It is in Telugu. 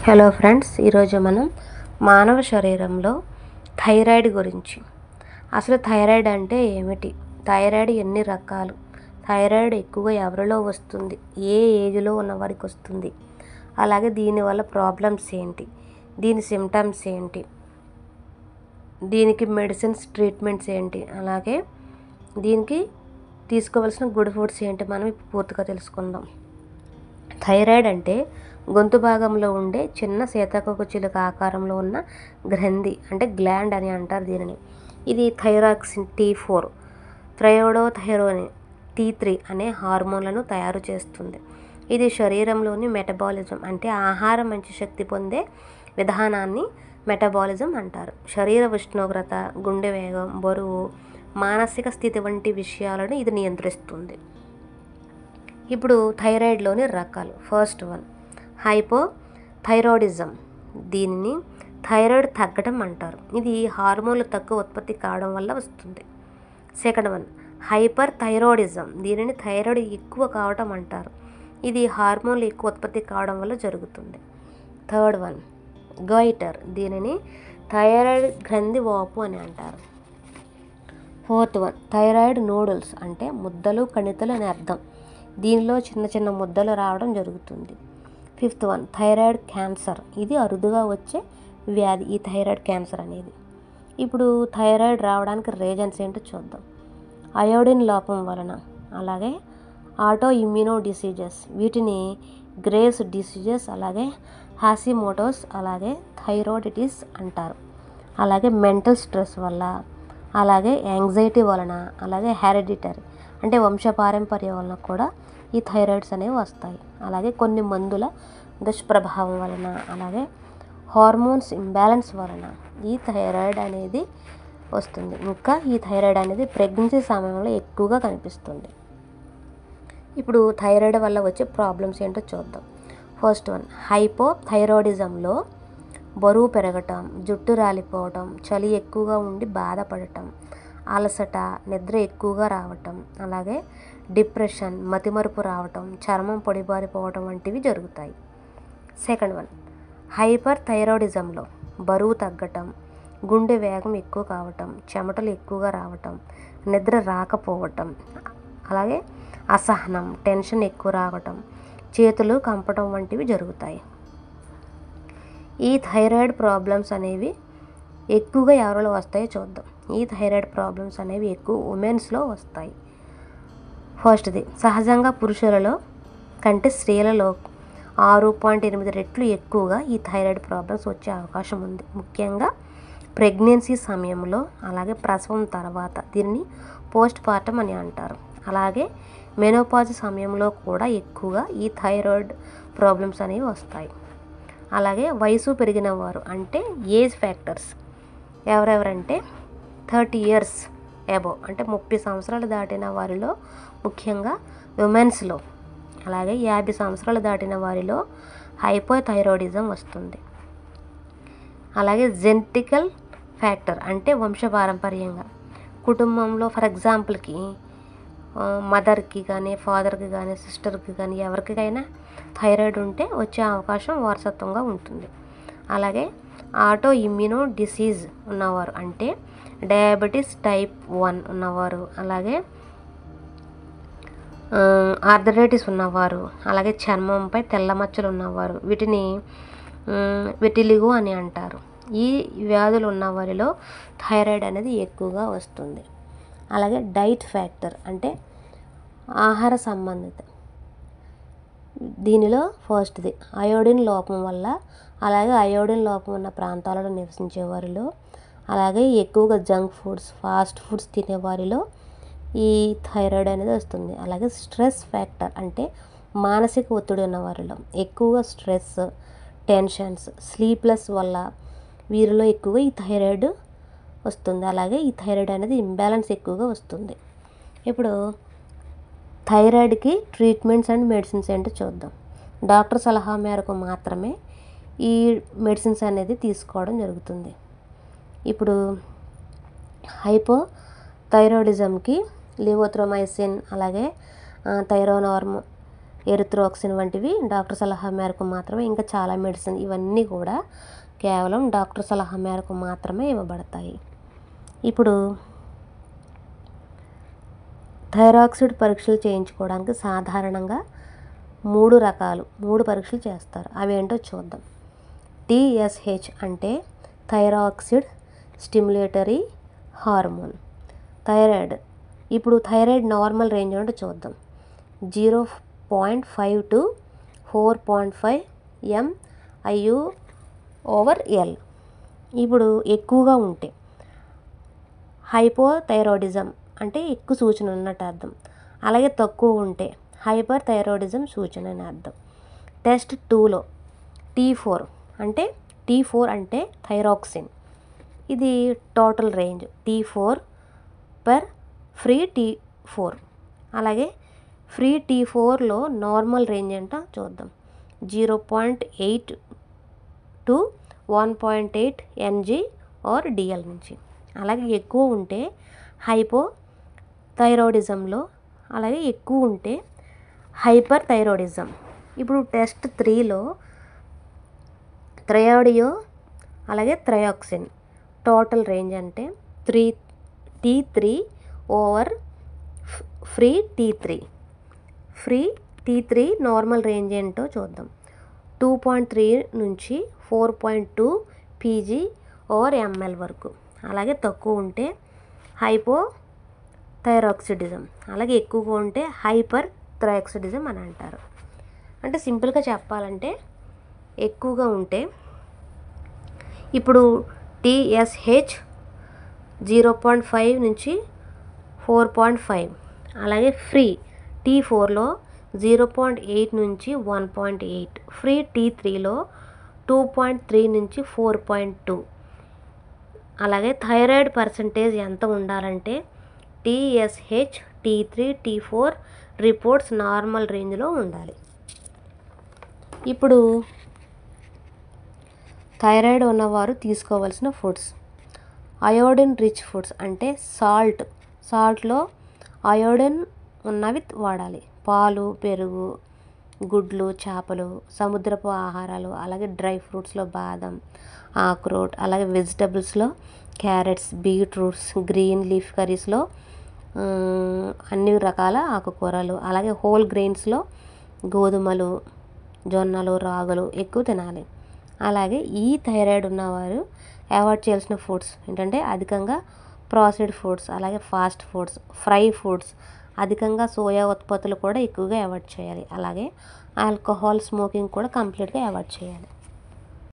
హలో ఫ్రెండ్స్, ఈరోజు మనం మానవ శరీరంలో థైరాయిడ్ గురించి, అసలు థైరాయిడ్ అంటే ఏమిటి, థైరాయిడ్ ఎన్ని రకాలు, థైరాయిడ్ ఎక్కువగా ఎవరిలో వస్తుంది, ఏ ఏజ్లో ఉన్న వారికి వస్తుంది, అలాగే దీనివల్ల ప్రాబ్లమ్స్ ఏంటి, దీని సిమ్టమ్స్ ఏంటి, దీనికి మెడిసిన్స్ ట్రీట్మెంట్స్ ఏంటి, అలాగే దీనికి తీసుకోవాల్సిన గుడ్ ఫుడ్స్ ఏంటి, మనం ఇప్పుడు పూర్తిగా తెలుసుకుందాం. థైరాయిడ్ అంటే గొంతు భాగంలో ఉండే చిన్న సీతాకోకచిలుక ఆకారంలో ఉన్న గ్రంథి అంటే గ్లాండ్ అని అంటారు దీనిని. ఇది థైరాక్సిన్ T4, థైరోడోథైరోన్ T3 అనే హార్మోన్లను తయారు చేస్తుంది. ఇది శరీరంలోని మెటబాలిజం అంటే ఆహారం మంచి శక్తి పొందే విధానాన్ని మెటబాలిజం అంటారు. శరీర ఉష్ణోగ్రత, గుండె వేగం, బరువు, మానసిక స్థితి వంటి విషయాలను ఇది నియంత్రిస్తుంది. ఇప్పుడు థైరాయిడ్లోని రకాలు. First one hypothyroidism. దీనిని థైరాయిడ్ తగ్గడం అంటారు. ఇది హార్మోన్లు తక్కువ ఉత్పత్తి కావడం వల్ల వస్తుంది. Second one hyper thyroidism. దీనిని థైరాయిడ్ ఎక్కువ కావడం అంటారు. ఇది హార్మోన్లు ఎక్కువ ఉత్పత్తి కావడం వల్ల జరుగుతుంది. Third one గైటర్. దీనిని థైరాయిడ్ గ్రంథి వాపు అని అంటారు. ఫోర్త్ వన్ థైరాయిడ్ నోడుల్స్ అంటే ముద్దలు, కణితులు అని అర్థం. దీనిలో చిన్న చిన్న ముద్దలు రావడం జరుగుతుంది. Fifth one thyroid cancer. ఇది అరుదుగా వచ్చే వ్యాధి ఈ థైరాయిడ్ క్యాన్సర్ అనేది. ఇప్పుడు థైరాయిడ్ రావడానికి రీజన్స్ ఏంటో చూద్దాం. అయోడిన్ లోపం వలన, అలాగే ఆటో ఇమ్యూనో డిసీజెస్, వీటిని గ్రేవ్స్ డిసీజెస్, అలాగే హాసిమోటోస్, అలాగే థైరాయిడిటిస్ అంటారు. అలాగే మెంటల్ స్ట్రెస్ వల్ల, అలాగే యాంగ్జైటీ వలన, అలాగే హెరిడిటరీ అంటే వంశపారంపర్యం వలన కూడా ఈ థైరాయిడ్స్ అనేవి వస్తాయి. అలాగే కొన్ని మందుల దుష్ప్రభావం వలన, అలాగే హార్మోన్స్ ఇంబ్యాలెన్స్ వలన ఈ థైరాయిడ్ అనేది వస్తుంది. ఇంకా ఈ థైరాయిడ్ అనేది ప్రెగ్నెన్సీ సమయంలో ఎక్కువగా కనిపిస్తుంది. ఇప్పుడు థైరాయిడ్ వల్ల వచ్చే ప్రాబ్లమ్స్ ఏంటో చూద్దాం. ఫస్ట్ వన్ హైపోథైరాయిడిజంలో బరువు పెరగటం, జుట్టు రాలిపోవటం, చలి ఎక్కువగా ఉండి బాధపడటం, అలసట, నిద్ర ఎక్కువగా రావటం, అలాగే డిప్రెషన్, మతిమరుపు రావటం, చర్మం పొడిబారిపోవటం వంటివి జరుగుతాయి. సెకండ్ వన్ హైపర్ థైరాయిడిజంలో బరువు తగ్గటం, గుండె వేగం ఎక్కువ కావటం, చెమటలు ఎక్కువగా రావటం, నిద్ర రాకపోవటం, అలాగే అసహనం, టెన్షన్ ఎక్కువ రావటం, చేతులు కంపటం వంటివి జరుగుతాయి. ఈ థైరాయిడ్ ప్రాబ్లమ్స్ అనేవి ఎక్కువగా ఎవరిలో వస్తాయో చూద్దాం. ఈ థైరాయిడ్ ప్రాబ్లమ్స్ అనేవి ఎక్కువ ఉమెన్స్లో వస్తాయి. ఫస్ట్ది సహజంగా పురుషులలో కంటే స్త్రీలలో 6.8 రెట్లు ఎక్కువగా ఈ థైరాయిడ్ ప్రాబ్లమ్స్ వచ్చే అవకాశం ఉంది. ముఖ్యంగా ప్రెగ్నెన్సీ సమయంలో, అలాగే ప్రసవం తర్వాత. దీనిని పోస్ట్ పార్టం అని అంటారు. అలాగే మెనోపాజ్ సమయంలో కూడా ఎక్కువగా ఈ థైరాయిడ్ ప్రాబ్లమ్స్ అనేవి వస్తాయి. అలాగే వయసు పెరిగిన వారు అంటే ఏజ్ ఫ్యాక్టర్స్ ఎవరెవరంటే 30 years అబోవ్ అంటే 30 సంవత్సరాలు దాటిన వారిలో, ముఖ్యంగా ఉమెన్స్లో, అలాగే 50 సంవత్సరాలు దాటిన వారిలో హైపోథైరాయిడిజం వస్తుంది. అలాగే జెనెటికల్ ఫ్యాక్టర్ అంటే వంశపారంపర్యంగా కుటుంబంలో ఫర్ ఎగ్జాంపుల్కి మదర్కి కానీ, ఫాదర్కి కానీ, సిస్టర్కి కానీ ఎవరికైనా థైరాయిడ్ ఉంటే వచ్చే అవకాశం వారసత్వంగా ఉంటుంది. అలాగే ఆటో ఇమ్యూనో డిసీజ్ ఉన్నవారు అంటే డయాబెటీస్ టైప్ 1 ఉన్నవారు, అలాగే ఆర్థరైటిస్ ఉన్నవారు, అలాగే చర్మంపై తెల్ల మచ్చలు ఉన్నవారు, వీటిని వెటిలిగో అని అంటారు. ఈ వ్యాధులు ఉన్నవారిలో థైరాయిడ్ అనేది ఎక్కువగా వస్తుంది. అలాగే డైట్ ఫ్యాక్టర్ అంటే ఆహార సంబంధిత. దీనిలో ఫస్ట్ది అయోడిన్ లోపం వల్ల, అలాగే అయోడిన్ లోపం ఉన్న ప్రాంతాలలో నివసించే వారిలో, అలాగే ఎక్కువగా జంక్ ఫుడ్స్, ఫాస్ట్ ఫుడ్స్ తినేవారిలో ఈ థైరాయిడ్ అనేది వస్తుంది. అలాగే స్ట్రెస్ ఫ్యాక్టర్ అంటే మానసిక ఒత్తిడి ఉన్న వారిలో, ఎక్కువగా స్ట్రెస్, టెన్షన్స్, స్లీప్లెస్ వల్ల వీరిలో ఎక్కువగా ఈ థైరాయిడ్ వస్తుంది. అలాగే ఈ థైరాయిడ్ అనేది ఇంబ్యాలెన్స్ ఎక్కువగా వస్తుంది. ఇప్పుడు థైరాయిడ్కి ట్రీట్మెంట్స్ అండ్ మెడిసిన్స్ ఏంటో చూద్దాం. డాక్టర్ సలహా మేరకు మాత్రమే ఈ మెడిసిన్స్ అనేది తీసుకోవడం జరుగుతుంది. ఇప్పుడు హైపోథైరాయిడిజంకి లివోత్రోమైసిన్, అలాగే థైరోనార్మ్, ఎరిథ్రోక్సిన్ వంటివి డాక్టర్ సలహా మేరకు మాత్రమే. ఇంకా చాలా మెడిసిన్ ఇవన్నీ కూడా కేవలం డాక్టర్ సలహా మేరకు మాత్రమే ఇవ్వబడతాయి. ఇప్పుడు థైరాక్సిడ్ పరీక్షలు చేయించుకోవడానికి సాధారణంగా 3 పరీక్షలు చేస్తారు. అవేంటో చూద్దాం. TSH అంటే థైరాక్సిడ్ స్టిమ్యులేటరీ హార్మోన్. థైరాయిడ్, ఇప్పుడు థైరాయిడ్ నార్మల్ రేంజ్ ఏంటో చూద్దాం. 0.5 to 4.5 mIu/L. ఇప్పుడు ఎక్కువగా ఉంటే హైపోథైరాయిడిజం అంటే ఎక్కువ సూచన ఉన్నట్టు అర్థం. అలాగే తక్కువ ఉంటే హైపర్ థైరాయిడిజం సూచన అని అర్థం. టెస్ట్ 2లో T4 అంటే థైరాక్సిన్. ఇది total range T4 per free T4. అలాగే ఫ్రీ T4లో నార్మల్ రేంజ్ ఏంటో చూద్దాం. 0.8 to 1.8 ng/dl నుంచి. అలాగే ఎక్కువ ఉంటే హైపోథైరాయిడిజంలో, అలాగే ఎక్కువ ఉంటే హైపర్ థైరాయిడిజం. ఇప్పుడు టెస్ట్ 3లో థైరాయిడియో అలాగే థైరాక్సిన్ టోటల్ రేంజ్ అంటే T3 over free T3. Free T3 normal range ఏంటో చూద్దాం. 2.3 నుంచి 4.2 pg/ml వరకు. అలాగే తక్కువ ఉంటే హైపోథైరాక్సిడిజం, అలాగే ఎక్కువగా ఉంటే హైపర్ థైరాక్సిడిజం అని అంటారు. అంటే సింపుల్గా చెప్పాలంటే ఎక్కువగా ఉంటే ఇప్పుడు TSH 0.5 నుంచి 4.5. అలాగే ఫ్రీ T4లో 0.8 నుంచి 1.8. ఫ్రీ T3లో 2.3 నుంచి 4.2. అలాగే థైరాయిడ్ పర్సంటేజ్ ఎంత ఉండాలంటే TSH, T3, T4 reports normal రేంజ్లో ఉండాలి. ఇప్పుడు థైరాయిడ్ ఉన్నవారు తీసుకోవాల్సిన ఫుడ్స్. అయోడిన్ రిచ్ ఫుడ్స్ అంటే సాల్ట్లో అయోడిన్ ఉన్నవి వాడాలి. పాలు, పెరుగు, గుడ్లు, చేపలు, సముద్రపు ఆహారాలు, అలాగే డ్రై ఫ్రూట్స్లో బాదం, ఆక్రోట్, అలాగే వెజిటబుల్స్లో క్యారెట్స్, బీట్రూట్స్, గ్రీన్ లీఫ్ కర్రీస్లో అన్ని రకాల ఆకుకూరలు, అలాగే హోల్ గ్రెయిన్స్లో గోధుమలు, జొన్నలు, రాగులు ఎక్కువ తినాలి. అలాగే ఈ థైరాయిడ్ ఉన్నవారు అవాయిడ్ చేయాల్సిన ఫుడ్స్ ఏంటంటే అధికంగా ప్రాసెస్డ్ ఫుడ్స్, అలాగే ఫాస్ట్ ఫుడ్స్, ఫ్రై ఫుడ్స్, అధికంగా సోయా ఉత్పత్తులు కూడా ఎక్కువగా అవాయిడ్ చేయాలి. అలాగే ఆల్కహాల్, స్మోకింగ్ కూడా కంప్లీట్గా అవాయిడ్ చేయాలి.